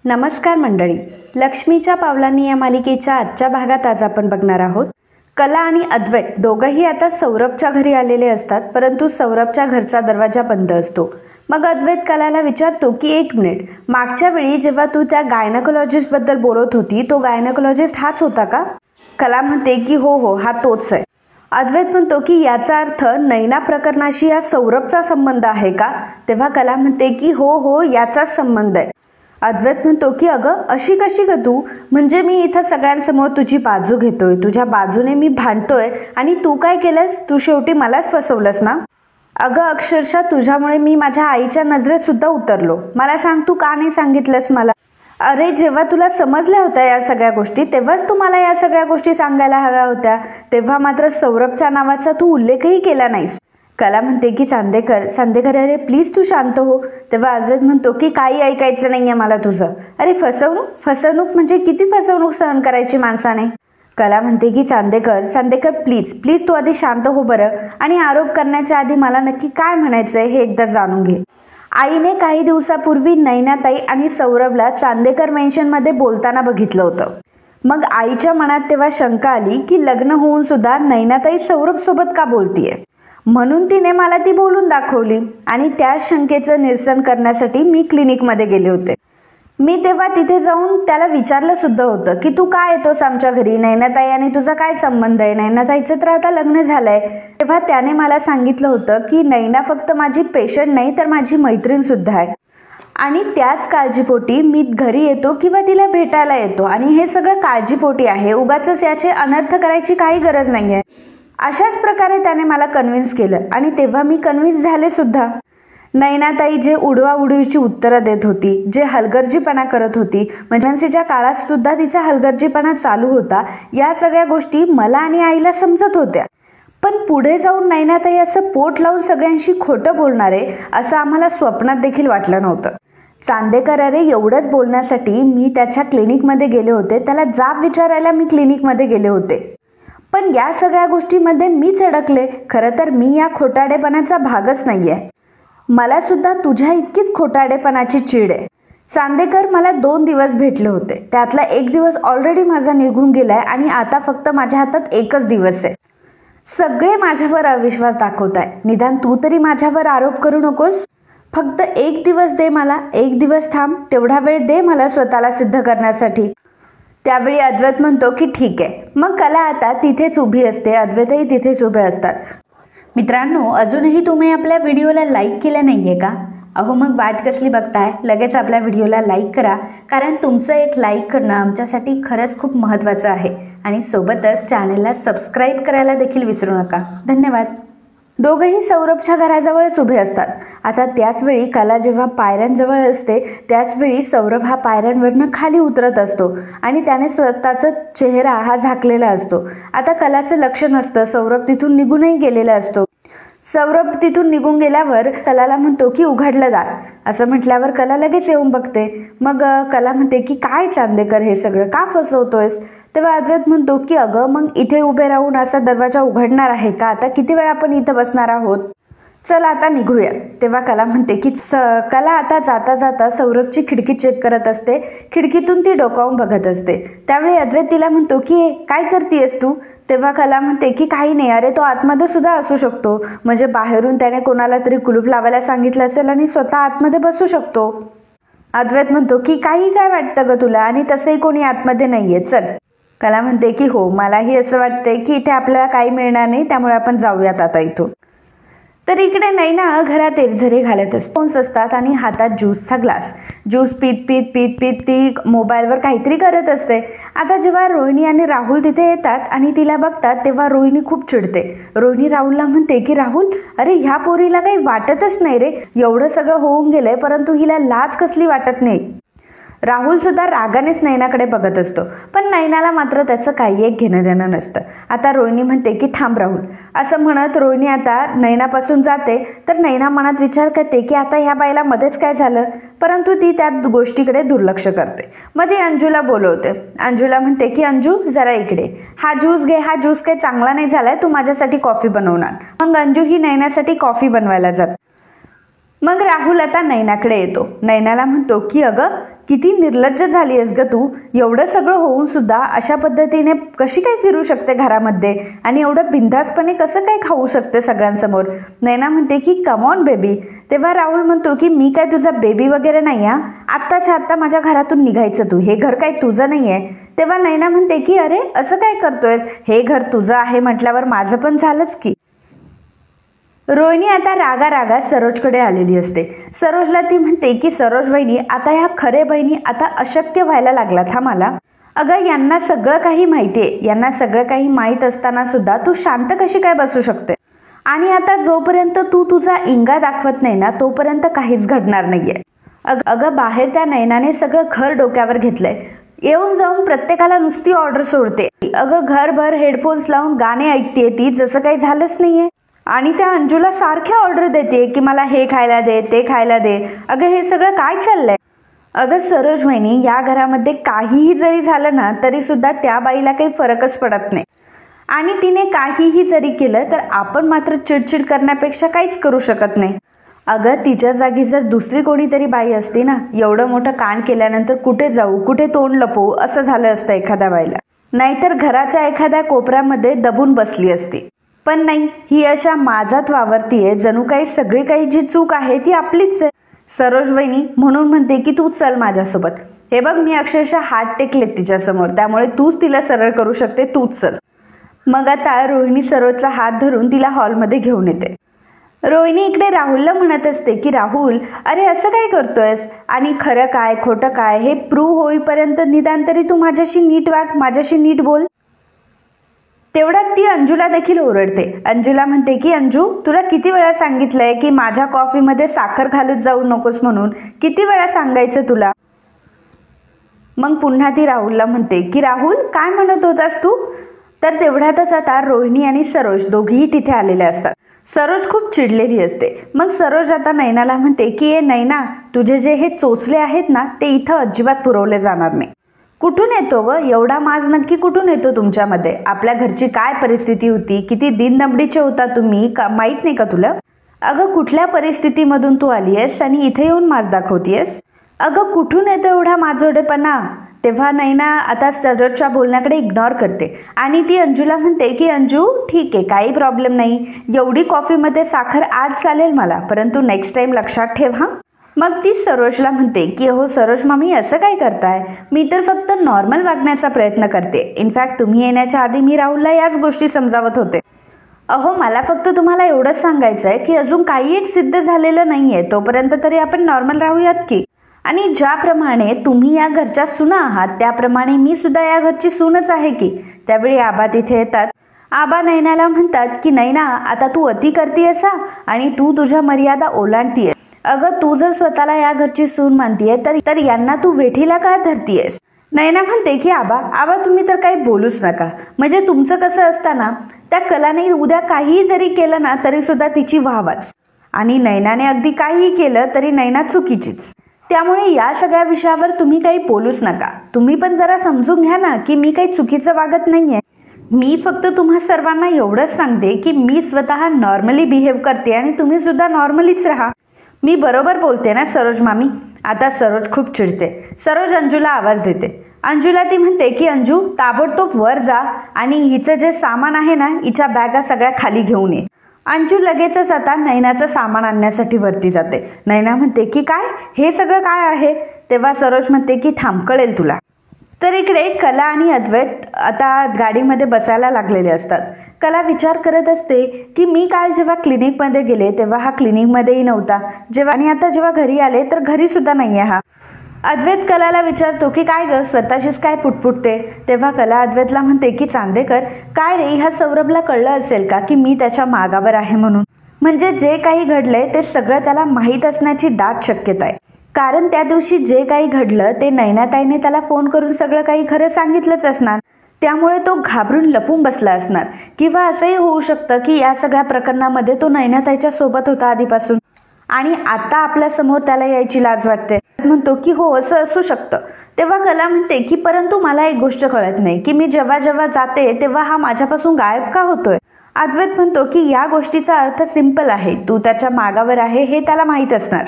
नमस्कार मंडळी, लक्ष्मीच्या पावलांनी या मालिकेच्या आजच्या भागात आज आपण बघणार आहोत. कला आणि अद्वैत दोघंही आता सौरभच्या घरी आलेले असतात, परंतु सौरभच्या घरचा दरवाजा बंद असतो. मग अद्वैत कलाला विचारतो की एक मिनिट, मागच्या वेळी जेव्हा तू त्या गायनकोलॉजिस्ट बद्दल बोलत होती तो गायनकोलॉजिस्ट हाच होता का? कला म्हणते की हो हा तोच आहे. अद्वैत म्हणतो की याचा अर्थ नैना प्रकरणाशी या सौरभचा संबंध आहे का? तेव्हा कला म्हणते की हो याचाच संबंध आहे. अद्वैत म्हणतो की अगं अशी कशी ग तू? म्हणजे मी इथं सगळ्यांसमोर तुझी बाजू घेतोय, तुझ्या बाजूने मी भांडतोय आणि तू काय केलंस? तू शेवटी मलाच फसवलंस ना? अगं अक्षरशः तुझ्यामुळे मी माझ्या आईच्या नजरेत सुद्धा उतरलो. मला सांग, तू का नाही सांगितलंस मला? अरे जेव्हा तुला समजल्या होत्या या सगळ्या गोष्टी तेव्हाच तू मला या सगळ्या गोष्टी सांगायला हव्या होत्या. तेव्हा मात्र सौरभच्या नावाचा तू उल्लेखही केला नाहीस. कला म्हणते की चांदेकर अरे प्लीज तू शांत हो. तेव्हा अद्वैत म्हणतो की काही ऐकायचं नाहीये मला तुझं. अरे फसवणूक म्हणजे किती फसवणूक सहन करायची माणसाने? कला म्हणते की चांदेकर प्लीज तू आधी शांत हो बरं, आणि आरोप करण्याच्या आधी मला नक्की काय म्हणायचंय हे एकदा जाणून घे. आईने काही दिवसापूर्वी नैनाताई आणि सौरभला चांदेकर मेन्शनमध्ये बोलताना बघितलं होतं. मग आईच्या मनात तेव्हा शंका आली की लग्न होऊन सुद्धा नैनाताई सौरभ सोबत का बोलतीये, म्हणून तिने मला ती बोलून दाखवली. आणि त्या शंकेचं निरसन करण्यासाठी मी क्लिनिकमध्ये गेले होते. मी तेव्हा तिथे जाऊन त्याला विचारलं सुद्धा होतं की तू काय येतोस आमच्या घरी, नैनाताई आणि तुझा काय संबंध आहे? नैनाताईचं तर आता लग्न झालंय. तेव्हा त्याने मला सांगितलं होतं की नैना फक्त माझी पेशंट नाही तर माझी मैत्रीण सुद्धा आहे, आणि त्याच काळजीपोटी मी घरी येतो किंवा तिला भेटायला येतो, आणि हे सगळं काळजीपोटी आहे. उगाच याचे अनर्थ करायची काही गरज नाहीये. अशाच प्रकारे त्याने मला कन्व्हिन्स केलं, आणि तेव्हा मी कन्व्हिन्स झाले सुद्धा. नैनाताई जे उडवाउडवीची उत्तरं देत होती, जे हलगर्जीपणा करत होती, प्रेग्नन्सीच्या काळात सुद्धा तिचा हलगर्जीपणा चालू होता, या सगळ्या गोष्टी मला आणि आईला समजत होत्या. पण पुढे जाऊन नैनाताई असं पोट लावून सगळ्यांशी खोटं बोलणारे असं आम्हाला स्वप्नात देखील वाटलं नव्हतं. चांदेकर अरे एवढंच बोलण्यासाठी मी त्याच्या क्लिनिकमध्ये गेले होते, त्याला जाब विचारायला मी क्लिनिकमध्ये गेले होते. पण या सगळ्या गोष्टीमध्ये मीच अडकले. खरं तर मी या खोटाडेपणाचा भागच नाहीये. मला सुद्धा तुझ्या इतकीच खोटाडेपणाची चीड आहे. चांदेकर मला 2 दिवस भेटले होते, त्यातला 1 दिवस ऑलरेडी माझा निघून गेलाय, आणि आता फक्त माझ्या हातात 1च दिवस आहे. सगळे माझ्यावर अविश्वास दाखवताय. निदान तू तरी माझ्यावर आरोप करू नकोस. फक्त 1 दिवस दे मला, 1 दिवस थांब, तेवढा वेळ दे मला स्वतःला सिद्ध करण्यासाठी. त्यावेळी अद्वैत म्हणतो की ठीक आहे. मग कला आता तिथेच उभी असते, अद्वैतही तिथेच उभे असतात. मित्रांनो, अजूनही तुम्ही आपल्या व्हिडिओला लाईक केलं नाहीये का? अहो मग वाट कसली बघताय? लगेच आपल्या व्हिडिओला लाईक करा, कारण तुमचं एक लाईक करणं आमच्यासाठी खरंच खूप महत्त्वाचं आहे. आणि सोबतच चॅनेलला सबस्क्राईब करायला देखील विसरू नका. धन्यवाद. दोघंही सौरभच्या घराजवळच उभे असतात. आता त्याचवेळी कला जेव्हा पायऱ्यांजवळ असते त्याचवेळी सौरभ हा पायऱ्यांवरनं खाली उतरत असतो, आणि त्याने स्वतःचा चेहरा हा झाकलेला असतो. आता कलाचं लक्ष नसतं, सौरभ तिथून निघूनही गेलेला असतो. सौरभ तिथून निघून गेल्यावर कलाला म्हणतो की उघडलं दार. असं म्हटल्यावर कला लगेच येऊन बघते. मग कला म्हणते की काय चांदेकर, हे सगळं का फसवतोयस? तेव्हा अद्वैत म्हणतो की अगं मग इथे उभे राहून असा दरवाजा उघडणार आहे का? आता किती वेळ आपण इथं बसणार आहोत? चल आता निघूया. तेव्हा कला म्हणते की कला आता जाता जाता सौरभची खिडकी चेक करत असते. खिडकीतून ती डोकावून बघत असते. त्यावेळी अद्वैत तिला म्हणतो की काय करतेयस तू? तेव्हा कला म्हणते की काही नाही, अरे तो आतमध्ये सुद्धा असू शकतो, म्हणजे बाहेरून त्याने कोणाला तरी कुलूप लावायला सांगितलं असेल आणि स्वतः आतमध्ये बसू शकतो. अद्वैत म्हणतो की काही काय वाटतं ग तुला, आणि तसंही कोणी आतमध्ये नाहीये, चल. कला म्हणते की हो, मलाही असं वाटतंय की इथे आपल्याला काही मिळणार नाही, त्यामुळे आपण जाऊयात आता इथून. तर इकडे नैना घरात एरझरे घालत असतात आणि हातात ज्यूसचा ग्लास. ज्यूस पीत ती मोबाईलवर काहीतरी करत असते. आता जेव्हा रोहिणी आणि राहुल तिथे येतात आणि तिला बघतात तेव्हा रोहिणी खूप चिडते. रोहिणी राहुलला म्हणते की राहुल, अरे ह्या पोरीला काही वाटतच नाही रे, एवढं सगळं होऊन गेलंय परंतु हिला लाज कसली वाटत नाही. राहुल सुद्धा रागानेच नैनाकडे बघत असतो, पण नैनाला मात्र त्याचं काही एक घेणं देणं नसतं. आता रोहिणी म्हणते की थांब राहुल, असं म्हणत रोहिणी आता नैनापासून जाते. तर नैना मनात विचार करते की आता ह्या बाईला मध्येच काय झालं, परंतु ती त्या गोष्टीकडे दुर्लक्ष करते. मग ती अंजूला बोलवते. अंजूला म्हणते की अंजू जरा इकडे, हा ज्यूस घे, हा ज्यूस काही चांगला नाही झालाय, तू माझ्यासाठी कॉफी बनवणार. मग अंजू ही नैनासाठी कॉफी बनवायला जाते. मग राहुल आता नैनाकडे येतो. नैनाला म्हणतो की अगं किती निर्लज्ज झाली आहेस ग तू. एवढं सगळं होऊन सुद्धा अशा पद्धतीने कशी काय फिरू शकते घरामध्ये आणि एवढं बिनधास्तपणे कसं काय खाऊ शकते सगळ्यांसमोर. नैना म्हणते की कम ऑन बेबी. तेव्हा राहुल म्हणतो की मी काय तुझा बेबी वगैरे नाही हा. आत्ताच्या आत्ता माझ्या घरातून निघायचं तू. हे घर काय तुझं नाहीये. तेव्हा नैना म्हणते की अरे असं काय करतोयस. हे घर तुझं आहे म्हटल्यावर माझं पण झालंच की. रोहिणी आता रागा सरोजकडे आलेली असते. सरोजला ती म्हणते की सरोज वहिनी आता ह्या खरे बहिणी आता अशक्य व्हायला लागलात हा मला. अगं यांना सगळं काही माहितीये. यांना सगळं काही माहीत असताना सुद्धा तू शांत कशी काय बसू शकते. आणि आता जोपर्यंत तू तुझा इंगा दाखवत नाही ना तोपर्यंत काहीच घडणार नाहीये. अगं बाहेर त्या नैनाने सगळं घर डोक्यावर घेतलंय. येऊन जाऊन प्रत्येकाला नुसती ऑर्डर सोडते. अगं घरभर हेडफोन्स लावून गाणे ऐकते ती जसं काही झालंच नाहीये. आणि त्या अंजूला सारख्या ऑर्डर देते की मला हे खायला दे ते खायला दे. अगं हे सगळं काय चाललंय. अगं सरोज वहिनी या घरामध्ये काहीही जरी झालं ना तरी सुद्धा त्या बाईला काही फरकच पडत नाही. आणि तिने काहीही जरी केलं तर आपण मात्र चिडचिड करण्यापेक्षा काहीच करू शकत नाही. अगं तिच्या जागी जर दुसरी कोणीतरी बाई असती ना एवढं मोठं कांड केल्यानंतर कुठे जाऊ कुठे तोंड लपवू असं झालं असतं एखाद्या बाईला. नाहीतर घराच्या एखाद्या कोपऱ्यामध्ये दबून बसली असती. पण नाही ही अशा माझात वावरतीये जणू काही सगळी काही जी चूक आहे ती आपलीच आहे. सरोज वहिनी म्हणून म्हणते की तू चल माझ्यासोबत. हे बघ मी अक्षरशः हात टेकलेत तिच्यासमोर त्यामुळे तूच तिला सरळ करू शकते तूच चल. मग आता रोहिणी सरोजचा हात धरून तिला हॉलमध्ये घेऊन येते. रोहिणी इकडे राहुलला म्हणत असते की राहुल अरे असं काय करतोयस आणि खरं काय खोटं काय हे प्रूव्ह होईपर्यंत निदान तरी तू माझ्याशी नीट वाग माझ्याशी नीट बोल. तेवढ्यात ती अंजूला देखील ओरडते. अंजूला म्हणते की अंजू तुला किती वेळा सांगितलंय की माझ्या कॉफीमध्ये साखर घालत जाऊ नकोस म्हणून. किती वेळा सांगायचं तुला. मग पुन्हा ती राहुलला म्हणते की राहुल काय म्हणत होतास तू. तर तेवढ्यातच आता रोहिणी आणि सरोज दोघीही तिथे आलेल्या असतात. सरोज खूप चिडलेली असते. मग सरोज आता नैनाला म्हणते की नैना तुझे जे हे चोचले आहेत ना ते इथं अजिबात पुरवले जाणार नाही. कुठून येतो व एवढा माज नक्की कुठून येतो तुमच्यामध्ये. आपल्या घरची काय परिस्थिती होती किती दिनदमडीचे होता तुम्ही माहित नाही का तुला. अगं कुठल्या परिस्थितीमधून तू आली आहेस आणि इथे येऊन माज दाखवतीयस. अगं कुठून येतो एवढा माझोडेपणा. तेव्हा नैना आता सरोजच्या बोलण्याकडे इग्नोर करते आणि ती अंजूला म्हणते की अंजू ठीक आहे काही प्रॉब्लेम नाही. एवढी कॉफीमध्ये साखर आज चालेल मला परंतु नेक्स्ट टाइम लक्षात ठेव हा. मग ती सरोजला म्हणते की हो सरोज मामी असं काय करताय. मी तर फक्त नॉर्मल वागण्याचा प्रयत्न करते. इनफॅक्ट तुम्ही येण्याच्या आधी मी राहुलला याच गोष्टी समजावत होते. अहो मला फक्त तुम्हाला एवढंच सांगायचं आहे की अजून काही एक सिद्ध झालेलं नाहीये तोपर्यंत तरी आपण नॉर्मल राहूयात की. आणि ज्याप्रमाणे तुम्ही या घरच्या सुना आहात त्याप्रमाणे मी सुद्धा या घरची सूनच आहे की. त्यावेळी आबा तिथे येतात. आबा नैनाला म्हणतात की नैना आता तू अति करतीयस आणि तू तुझ्या मर्यादा ओलांडतीयस. अगं तू जर स्वतःला या घरची सून मानतीये तर यांना तू वेठीला का धरतीयस. नैना म्हणते की आबा तुम्ही तर काही बोलूच नका. म्हणजे तुमचं कसं असताना त्या कलाने उद्या काहीही जरी केलं ना तरी सुद्धा तिची वाहवाच आणि नैनाने अगदी काहीही केलं तरी नैना चुकीचीच. त्यामुळे या सगळ्या विषयावर तुम्ही काही बोलूच नका. तुम्ही पण जरा समजून घ्या ना की मी काही चुकीचं वागत नाहीये. मी फक्त तुम्हा सर्वांना एवढंच सांगते की मी स्वतः नॉर्मली बिहेव करते आणि तुम्ही सुद्धा नॉर्मलीच राहा. मी बरोबर बोलते ना सरोज मामी. आता सरोज खूप चिडते. सरोज अंजूला आवाज देते. अंजूला ती म्हणते की अंजू ताबडतोब वर जा आणि हिचं जे सामान आहे ना हिच्या बॅगा सगळ्या खाली घेऊन ये. अंजू लगेचच आता नैनाचं सामान आणण्यासाठी वरती जाते. नैना म्हणते की काय हे सगळं काय आहे. तेव्हा सरोज म्हणते की थांब कळेल तुला. तर इकडे कला आणि अद्वैत आता गाडीमध्ये बसायला लागलेले असतात. कला विचार करत असते की मी काल जेव्हा क्लिनिकमध्ये गेले तेव्हा हा क्लिनिकमध्येही नव्हता. आणि आता जेव्हा घरी आले तर घरी सुद्धा नाहीये हा. अद्वैत कलाला विचारतो की काय ग स्वतःशीच काय पुटपुटते. तेव्हा कला अद्वैतला म्हणते की चांदेकर काय रे ह्या सौरभला कळलं असेल का की मी त्याच्या मागावर आहे म्हणून. म्हणजे जे काही घडलंय ते सगळं त्याला माहीत असण्याची दाट शक्यता आहे. कारण त्या दिवशी जे काही घडलं ते नैनाताईने त्याला फोन करून सगळं काही खरं सांगितलंच असणार. त्यामुळे तो घाबरून लपून बसला असणार. किंवा असंही होऊ शकतं की या सगळ्या प्रकरणामध्ये तो नैनाताईच्या सोबत होता आधीपासून आणि आता आपल्या समोर त्याला यायची लाज वाटते. म्हणतो की हो असं असू शकतं. तेव्हा कला म्हणते की परंतु मला एक गोष्ट कळत नाही की मी जेव्हा जेव्हा जाते तेव्हा हा माझ्यापासून गायब का होतोय. अद्वैत म्हणतो की या गोष्टीचा अर्थ सिंपल आहे, तू त्याच्या मागावर आहे हे त्याला माहीत असणार.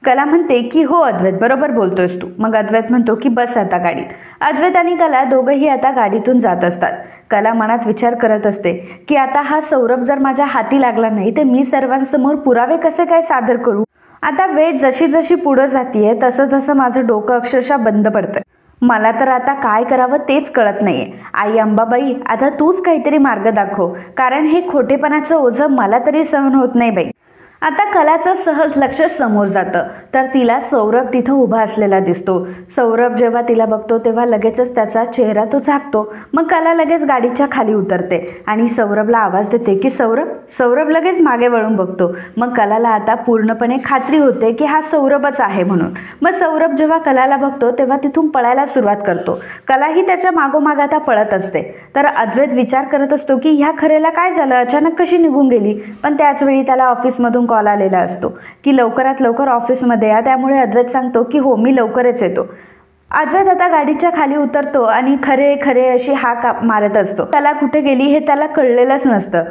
कला म्हणते की हो अद्वैत, बरोबर बोलतोयस तू. मग अद्वैत म्हणतो की बस आता गाडीत. अद्वैत आणि कला दोघंही आता गाडीतून जात असतात. कला मनात विचार करत असते की आता हा सौरभ जर माझ्या हाती लागला नाही तर मी सर्वांसमोर पुरावे कसे काय सादर करू. आता वेळ जशी जशी पुढे जातीये तसं तसं माझं डोकं अक्षरशः बंद पडतंय. मला तर आता काय करावं तेच कळत नाहीये. आई अंबाबाई, आता तूच काहीतरी मार्ग दाखव, कारण हे खोटेपणाचं ओझं मला तरी सहन होत नाही बाई. आता कलाचं सहज लक्ष समोर जातं तर तिला सौरभ तिथं उभा असलेला दिसतो. सौरभ जेव्हा तिला बघतो तेव्हा लगेचच त्याचा चेहरा तो झाकतो. मग कला लगेच गाडीच्या खाली उतरते आणि सौरभला आवाज देते की सौरभ. सौरभ लगेच मागे वळून बघतो. मग कलाला आता पूर्णपणे खात्री होते की हा सौरभच आहे म्हणून. मग सौरभ जेव्हा कलाला बघतो तेव्हा तिथून पळायला सुरुवात करतो. कलाही त्याच्या मागोमाग आता पळत असते. तर अद्वैत विचार करत असतो की ह्या खरेला काय झालं, अचानक कशी निघून गेली. पण त्याच वेळी त्याला ऑफिसमधून कॉल आलेला असतो की लवकरात लवकर ऑफिसमध्ये या. त्यामुळे अद्वैत सांगतो की हो मी लवकरच येतो. अद्वैत आता गाडीच्या खाली उतरतो आणि खरे खरे अशी हाक मारत असतो. कला कुठे गेली हे त्याला कळलेलंच नसतं.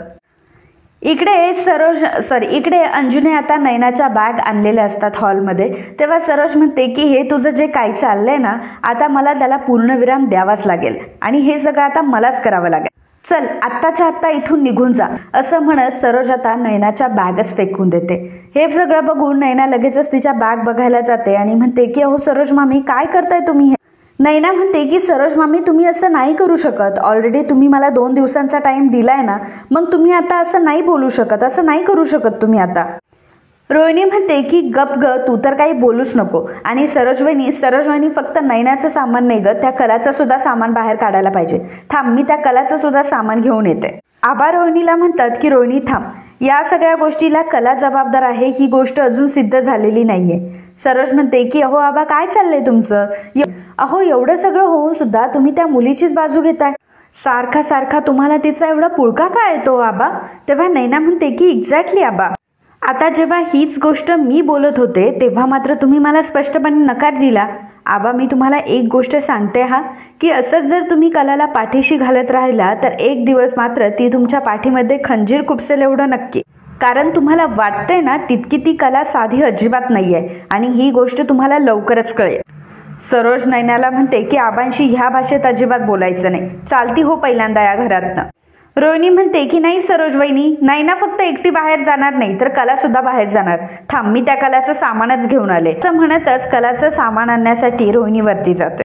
इकडे अंजूने आता नयनाच्या बॅग आणलेल्या असतात हॉलमध्ये. तेव्हा सरोज म्हणते की हे तुझं जे काही चाललंय ना, आता मला त्याला पूर्णविराम द्यावाच लागेल आणि हे सगळं आता मलाच करावं लागेल. चल आत्ताच्या आत्ता इथून निघून जा. असं म्हणत सरोज आता नयनाच्या बॅगच फेकून देते. हे सगळं बघून नयना लगेचच तिच्या बॅग बघायला जाते आणि म्हणते की अहो सरोज मामी, काय करताय तुम्ही हे. नयना म्हणते की सरोज मामी, तुम्ही असं नाही करू शकत. ऑलरेडी तुम्ही मला 2 दिवसांचा टाइम दिलाय ना, मग तुम्ही आता असं नाही बोलू शकत, असं नाही करू शकत तुम्ही आता. रोहिणी म्हणते की गप ग, तू तर काही बोलूच नको. आणि सरोजवहिनी फक्त नयनाचं सामान नाही ग, त्या कलाचं सुद्धा सामान बाहेर काढायला पाहिजे. थांब, मी त्या कलाचं सुद्धा सामान घेऊन येते. आबा रोहिणीला म्हणतात की रोहिणी थांब, या सगळ्या गोष्टीला कला जबाबदार आहे, ही गोष्ट अजून सिद्ध झालेली नाहीये. सरोज म्हणते की अहो आबा, काय चाललंय तुमचं. अहो एवढं सगळं होऊन सुद्धा तुम्ही त्या मुलीचीच बाजू घेताय. सारखा सारखा तुम्हाला तिचा एवढा पुळका काय येतो आबा. तेव्हा नयना म्हणते की एक्झॅक्टली आबा, आता जेव्हा हीच गोष्ट मी बोलत होते तेव्हा मात्र तुम्ही मला स्पष्टपणे नकार दिला. आबा मी तुम्हाला एक गोष्ट सांगते हा, की असंच जर तुम्ही कलाला पाठीशी घालत राहिला तर एक दिवस मात्र ती तुमच्या पाठीमध्ये खंजीर खुपसेल एवढं नक्की. कारण तुम्हाला वाटतंय ना तितकी ती कला साधी अजिबात नाहीये आणि ही गोष्ट तुम्हाला लवकरच कळेल. सरोज नयनाला म्हणते की आबांशी ह्या भाषेत अजिबात बोलायचं नाही, चालती हो पहिल्यांदा या घरातनं. रोहिणी म्हणते की नाही सरोज वहिनी, नयना फक्त एकटी बाहेर जाणार नाही तर कला सुद्धा बाहेर जाणार. थांब, मी त्या कलाचं सामानच घेऊन आले. असं म्हणतच कलाचं सामान आणण्यासाठी रोहिणी वरती जाते.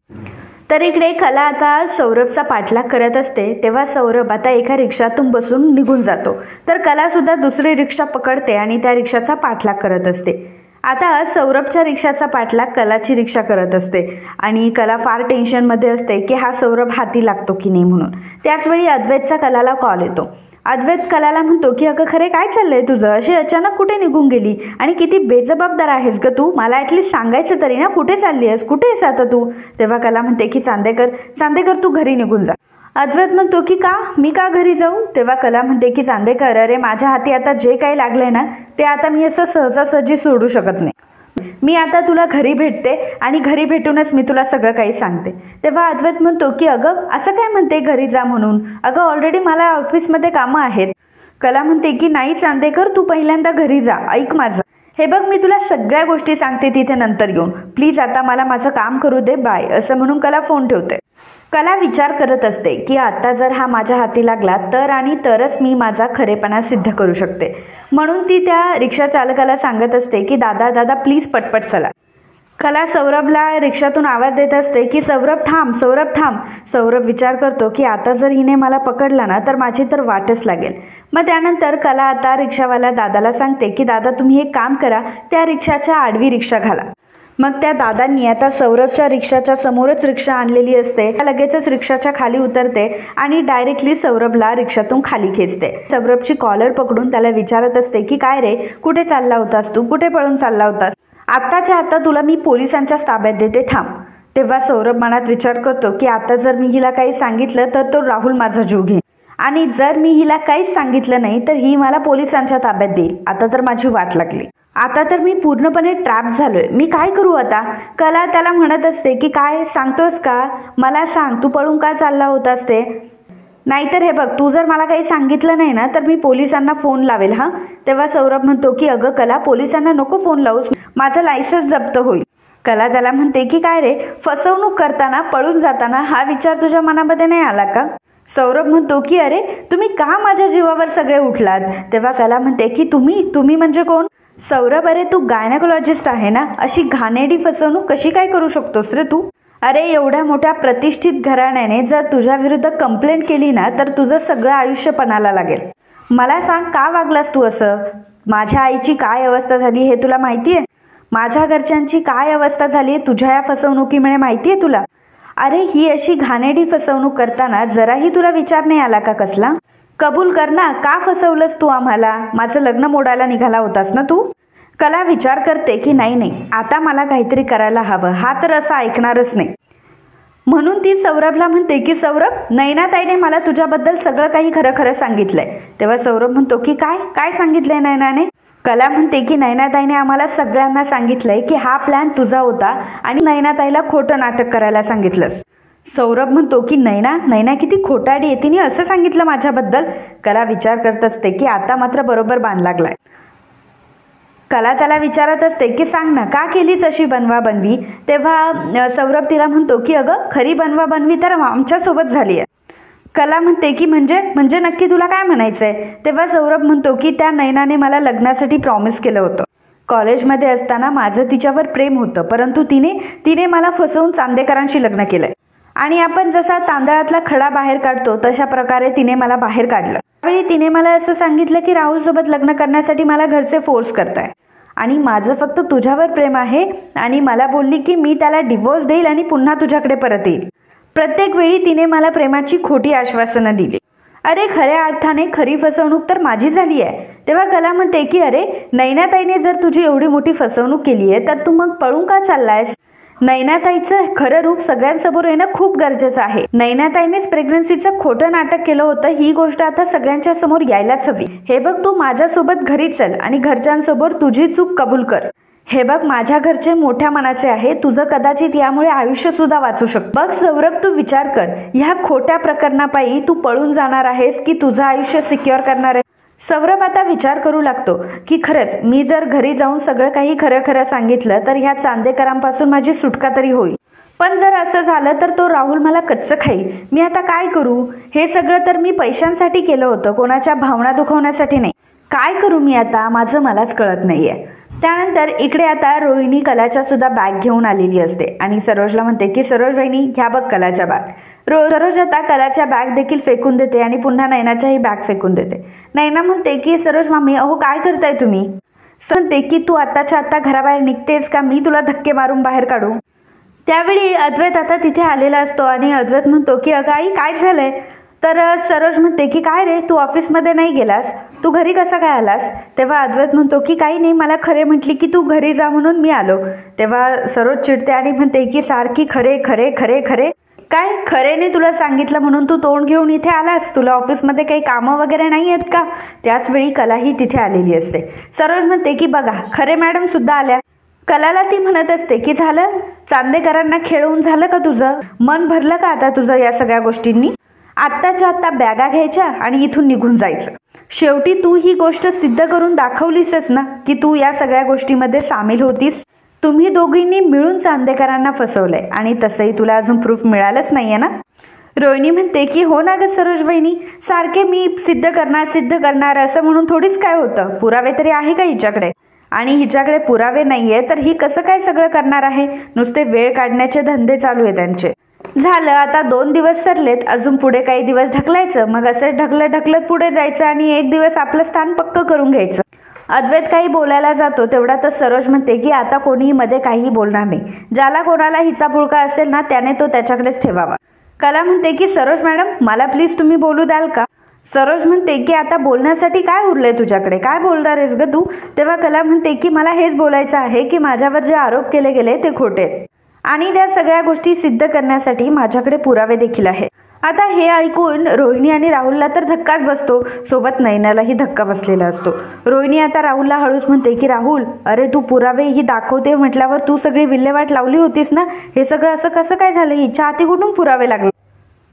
तर इकडे कला आता सौरभचा पाठलाग करत असते. तेव्हा सौरभ आता एका रिक्षातून बसून निघून जातो. तर कला सुद्धा दुसरी रिक्षा पकडते आणि त्या रिक्षाचा पाठलाग करत असते. आता सौरभच्या रिक्षाचा पाठलाग कलाची रिक्षा करत असते आणि कला फार टेन्शनमध्ये असते की हा सौरभ हाती लागतो की नाही म्हणून. त्याचवेळी अद्वैतचा कलाला कॉल येतो. अद्वैत कलाला म्हणतो की अगं खरे काय चाललंय तुझं, अशी अचानक कुठे निघून गेली आणि किती बेजबाबदार आहेस ग तू. मला ॲटलीस्ट सांगायचं तरी ना, कुठे चालली आहेस, कुठे आहेस आता तू. तेव्हा कला म्हणते की चांदेकर तू घरी निघून जा. अद्वैत म्हणतो की का, मी का घरी जाऊ. तेव्हा कला म्हणते की चांदेकर, अरे माझ्या हाती आता जे काही लागलंय ना ते आता मी असं सहजासहजी सोडू शकत नाही. मी आता तुला घरी भेटते आणि घरी भेटूनच मी तुला सगळं काही सांगते. तेव्हा अद्वैत म्हणतो की अगं असं काय म्हणते घरी जा म्हणून, अगं ऑलरेडी मला ऑफिसमध्ये कामं आहेत. कला म्हणते की नाही चांदेकर, तू पहिल्यांदा घरी जा, ऐक माझं. हे बघ मी तुला सगळ्या गोष्टी सांगते तिथे नंतर येऊन, प्लीज आता मला माझं काम करू दे, बाय. असं म्हणून कला फोन ठेवते. कला विचार करत असते की आता जर हा माझ्या हाती लागला तर आणि तरच मी माझा खरेपणा सिद्ध करू शकते. म्हणून ती त्या रिक्षा चालकाला सांगत असते की दादा प्लीज पटपट चला. कला सौरभला रिक्षातून आवाज देत असते की सौरभ थांब. सौरभ विचार करतो की आता जर हिने मला पकडला ना तर माझी तर वाटच लागेल. मग त्यानंतर कला आता रिक्षावाला दादाला सांगते की दादा तुम्ही एक काम करा, त्या रिक्षाच्या आडवी रिक्षा घाला. मग त्या दादांनी आता सौरभच्या रिक्षाच्या समोरच रिक्षा आणलेली असते. लगेचच रिक्षाच्या खाली उतरते आणि डायरेक्टली सौरभला रिक्षातून खाली खेचते. सौरभची कॉलर पकडून त्याला विचारत असते की काय रे, कुठे चालला होतास तू, कुठे पळून चालला होतास. आत्ताच्या आता तुला मी पोलिसांच्या ताब्यात देते, थांब. तेव्हा सौरभ मनात विचार करतो की आता जर मी हिला काही सांगितलं तर तो राहुल माझा जीव घेईल आणि जर मी हिला काहीच सांगितलं नाही तर ही मला पोलिसांच्या ताब्यात देईल. आता तर माझी वाट लागली, आता तर मी पूर्णपणे ट्रॅप झालोय, मी काय करू आता. कला त्याला म्हणत असते की काय सांगतोस का, मला सांग, तू पळून का चालला होतास ते. नाहीतर हे बघ, तू जर मला काही सांगितलं नाही ना तर मी पोलिसांना फोन लावेल हा. तेव्हा सौरभ म्हणतो की अगं कला, पोलिसांना नको फोन लावूस, माझं लायसन्स जप्त होईल. कला त्याला म्हणते की काय रे, फसवणूक करताना पळून जाताना हा विचार तुझ्या मनामध्ये नाही आला का? सौरभ म्हणतो की अरे तुम्ही का माझ्या जीवावर सगळे उठलात? तेव्हा कला म्हणते की तुम्ही म्हणजे कोण? सौरभ, अरे तू गायनेकोलॉजिस्ट आहे ना, अशी घाणेरडी फसवणूक कशी काय करू शकतोस रे तू? अरे एवढ्या मोठ्या प्रतिष्ठित घराण्याने जर तुझ्या विरुद्ध कंप्लेंट केली ना तर तुझं सगळं आयुष्य पणाला लागेल. मला सांग, का वागलास तू असं? माझ्या आईची काय अवस्था झाली हे तुला माहितीये? माझ्या घरच्यांची काय अवस्था झाली तुझ्या या फसवणुकीमुळे माहितीये तुला? अरे ही अशी घाणेरडी फसवणूक करताना जराही तुला विचार नाही आला का कसला? कबूल कर ना, का फसवलंस तू आम्हाला? माझं लग्न मोडायला निघाला होतास ना तू? कला विचार करते की नाही, आता मला काहीतरी करायला हवं, हा तर असं ऐकणारच नाही. म्हणून ती सौरभला म्हणते की सौरभ, नैनाताईने मला तुझ्याबद्दल सगळं काही खरं खरं सांगितलंय. तेव्हा सौरभ म्हणतो की काय सांगितलंय नैनाने? कला म्हणते की नैनाताईने आम्हाला सगळ्यांना सांगितलंय की हा प्लॅन तुझा होता आणि नैनाताईला खोटं नाटक करायला सांगितलंस. सौरभ म्हणतो की नैना किती खोटाडी आहे, तिने असं सांगितलं माझ्याबद्दल. कला विचार करत असते की आता मात्र बरोबर बाण लागलाय. कला त्याला विचारत असते की सांग ना, का केलीस अशी बनवाबनवी? तेव्हा सौरभ तिला म्हणतो की अगं खरी बनवाबनवी तर आमच्यासोबत झाली आहे. कला म्हणते की म्हणजे नक्की तुला काय म्हणायचंय? तेव्हा सौरभ म्हणतो की त्या नैनाने मला लग्नासाठी प्रॉमिस केलं होतं. कॉलेजमध्ये असताना माझं तिच्यावर प्रेम होतं, परंतु तिने मला फसवून चांदेकरांशी लग्न केलंय आणि आपण जसा तांदळातला खडा बाहेर काढतो तशा प्रकारे तिने मला बाहेर काढलं. त्यावेळी तिने मला असं सांगितलं की राहुल सोबत लग्न करण्यासाठी मला घरचे फोर्स करताय आणि माझं फक्त तुझ्यावर प्रेम आहे आणि मला बोलली की मी त्याला डिवोर्स देईल आणि पुन्हा तुझ्याकडे परत येईल. प्रत्येक वेळी तिने मला प्रेमाची खोटी आश्वासनं दिली. अरे खऱ्या अर्थाने खरी फसवणूक तर माझी झाली आहे. तेव्हा कला म्हणते की अरे नैनाताईने जर तुझी एवढी मोठी फसवणूक केली आहे तर तू मग पळून का चाललायस? नैनाताईचं खरं रूप सगळ्यांसमोर येणं खूप गरजेचं आहे. नैनाताईनेच प्रेग्नन्सीचं खोटं नाटक केलं होतं, ही गोष्ट आता सगळ्यांच्या समोर यायलाच हवी. हे बघ, तू माझ्यासोबत घरी चल आणि घरच्यांसमोर तुझी चूक कबूल कर. हे बघ, माझ्या घरचे मोठ्या मनाचे आहे, तुझं कदाचित यामुळे आयुष्य सुद्धा वाचू शकतं. बघ सौरभ, तू विचार कर, ह्या खोट्या प्रकरणापायी तू पळून जाणार आहेस की तुझं आयुष्य सिक्युअर करणार आहे? सौरभ आता विचार करू लागतो की खरंच मी जर घरी जाऊन सगळं काही खरं खरं सांगितलं तर ह्या चांदेकरांपासून माझी सुटका तरी होईल. पण जर असं झालं तर तो राहुल मला कच्चं खाईल. मी आता काय करू? हे सगळं तर मी पैशांसाठी केलं होतं, कोणाच्या भावना दुखवण्यासाठी नाही. काय करू मी आता? माझं मलाच कळत नाहीये. त्यानंतर इकडे आता रोहिणी कलाच्या सुद्धा बॅग घेऊन आलेली असते आणि सरोजला म्हणते की सरोज वहिनी, घ्या बघ कलाच्या बॅग. सरोज आता कलाच्या बॅग देखील फेकून देते आणि पुन्हा नैनाच्याही बॅग फेकून देते. नैना म्हणते की सरोज मामी, अहो काय करताय तुम्ही? म्हणते की तू आत्ताच्या आत्ता घराबाहेर निघतेस का मी तुला धक्के मारून बाहेर काढू? त्यावेळी अद्वैत आता तिथे आलेला असतो आणि अद्वैत म्हणतो की अगं आई काय झालंय? तर सरोज म्हणते की काय रे, तू ऑफिसमध्ये नाही गेलास, तू घरी कसा काय आलास? तेव्हा अद्वैत म्हणतो की काही नाही, मला खरे म्हटली की तू घरी जा म्हणून मी आलो. तेव्हा सरोज चिडते आणि म्हणते की सारखी खरे खरे खरे खरे. काय खरेने तुला सांगितलं म्हणून तू तोंड घेऊन इथे आलास? तुला ऑफिसमध्ये काही कामं वगैरे नाही आहेत का? त्याच वेळी कलाही तिथे आलेली असते. सरोज म्हणते की बघा, खरे मॅडम सुद्धा आल्या. कलाला ती म्हणत असते की झालं, चांदेकरांना खेळवून झालं का तुझं? मन भरलं का आता तुझं या सगळ्या गोष्टींनी? आत्ताच्या आत्ता बॅगा घ्यायच्या आणि इथून निघून जायचं. शेवटी तू ही गोष्ट सिद्ध करून दाखवलीसच ना की तू या सगळ्या गोष्टीमध्ये सामील होतीस. तुम्ही दोघींनी मिळून चांदेकरांना फसवलंय आणि तसंही तुला अजून प्रूफ मिळालंच नाहीये ना? रोहिणी म्हणते की हो ना ग सरोज वहिनी, सारखे मी सिद्ध करणार असं म्हणून थोडीच काय होतं. पुरावे तरी आहे का हिच्याकडे? आणि हिच्याकडे पुरावे नाहीये तर ही कसं काय सगळं करणार आहे? नुसते वेळ काढण्याचे धंदे चालू आहे त्यांचे. झालं, आता 2 दिवस सरलेत, अजून पुढे काही दिवस ढकलायचं, मग असं ढकलत पुढे जायचं आणि एक दिवस आपलं स्थान पक्क करून घ्यायचं. अद्वैत काही बोलायला जातो तेवढ्यातच सरोज म्हणते की आता कोणीही मध्ये काही बोलणार नाही. ज्याला कोणाला हिचा पुळका असेल ना त्याने तो त्याच्याकडेच ठेवावा. कला म्हणते की सरोज मॅडम, मला प्लीज तुम्ही बोलू द्याल का? सरोज म्हणते की आता बोलण्यासाठी काय उरलंय तुझ्याकडे, काय बोलणार आहेस ग तू? तेव्हा कला म्हणते की मला हेच बोलायचं आहे की माझ्यावर जे आरोप केले गेले ते खोटे आहेत आणि त्या सगळ्या गोष्टी सिद्ध करण्यासाठी माझ्याकडे पुरावे देखील आहेत. आता हे ऐकून रोहिणी आणि राहुलला तर धक्काच बसतो, सोबत नैनालाही धक्का बसलेला असतो. रोहिणी आता राहुलला हळूच म्हणते की राहुल, अरे तू पुरावे ही दाखवते म्हटल्यावर तू सगळी विल्हेवाट लावली होतीस ना, हे सगळं असं कसं काय झालं? हिच्या हाती कुठून पुरावे लागले?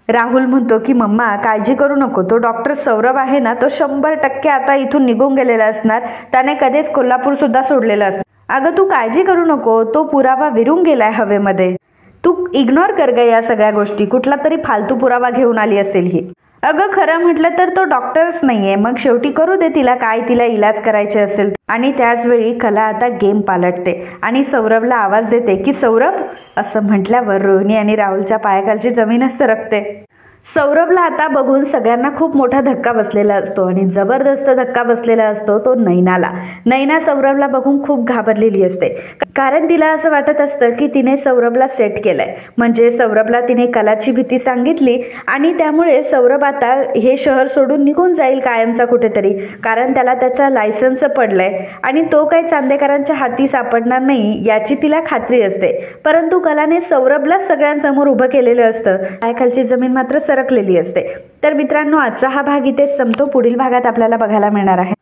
राहुल म्हणतो की मम्मा काळजी करू नको, तो डॉक्टर सौरभ आहे ना, तो 100% आता इथून निघून गेलेला असणार, त्याने कधीच कोल्हापूर सुद्धा सोडलेलं असणार. अगं तू काळजी करू नको, तो पुरावा विरून गेलाय हवेमध्ये, तू इग्नोर कर ग या सगळ्या गोष्टी, कुठला तरी फालतू पुरावा घेऊन आली असेल ही. अगं खरं म्हटलं तर तो डॉक्टरच नाहीये, मग शेवटी करू दे तिला काय तिला इलाज करायचे असेल. आणि त्याच वेळी कला आता गेम पालटते आणि सौरभला आवाज देते की सौरभ, असं म्हटल्यावर रोहिणी आणि राहुलच्या पायाखालची जमीनच सरकते. सौरभला आता बघून सगळ्यांना खूप मोठा धक्का बसलेला असतो आणि जबरदस्त धक्का बसलेला असतो तो नैनाला. नैना सौरभला बघून खूप घाबरलेली असते, कारण तिला असं वाटत असतं की तिने सौरभला सेट केलंय, म्हणजे सौरभला तिने कलाची भीती सांगितली आणि त्यामुळे सौरभ आता हे शहर सोडून निघून जाईल कायमचा कुठेतरी, कारण त्याला त्याचा लायसन्स पडलंय आणि तो काही चांदेकरांच्या हाती सापडणार नाही याची तिला खात्री असते. परंतु कलाने सौरभला सगळ्यांसमोर उभं केलेलं असतं, पायाखालची जमीन मात्र सरकलेली असते. तर मित्रांनो, आजचा हा भाग इथेच संपतो. पुढील भागात आपल्याला बघायला मिळणार आहे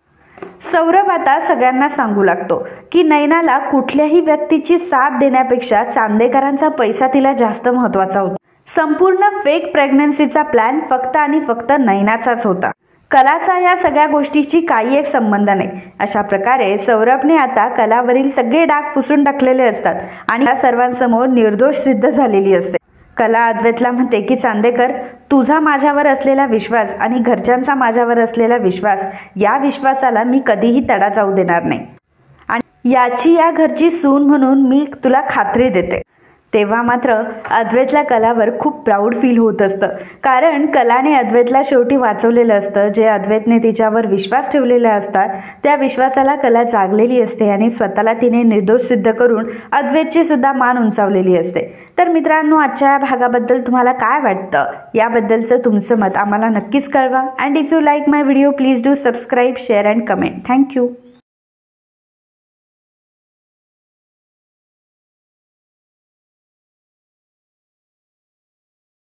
सौरभ आता सगळ्यांना सांगू लागतो की नैनाला कुठल्याही व्यक्तीची साथ देण्यापेक्षा चांदेकरांचा पैसा तिला जास्त महत्वाचा होता. संपूर्ण फेक प्रेग्नन्सीचा प्लॅन फक्त आणि फक्त नैनाचाच होता, कलाचा या सगळ्या गोष्टीची काही एक संबंध नाही. अशा प्रकारे सौरभने आता कलावरील सगळे डाग पुसून टाकलेले असतात आणि या सर्वांसमोर निर्दोष सिद्ध झालेली असते. कला अद्वैतला म्हणते की चांदेकर, तुझा माझ्यावर असलेला विश्वास आणि घरच्यांचा माझ्यावर असलेला विश्वास, या विश्वासाला मी कधीही तडा जाऊ देणार नाही आणि याची या घरची सून म्हणून मी तुला खात्री देते. तेव्हा मात्र अद्वैतला कलावर खूप प्राऊड फील होत असतं, कारण कलाने अद्वैतला शेवटी वाचवलेलं असतं. जे अद्वैतने तिच्यावर विश्वास ठेवलेला असतात त्या विश्वासाला कला जागलेली असते आणि स्वतःला तिने निर्दोष सिद्ध करून अद्वैतची सुद्धा मान उंचावलेली असते. तर मित्रांनो, आजच्या या भागाबद्दल तुम्हाला काय वाटतं याबद्दलचं तुमचं मत आम्हाला नक्कीच कळवा. And if you like my video please do subscribe, share and comment. Thank you.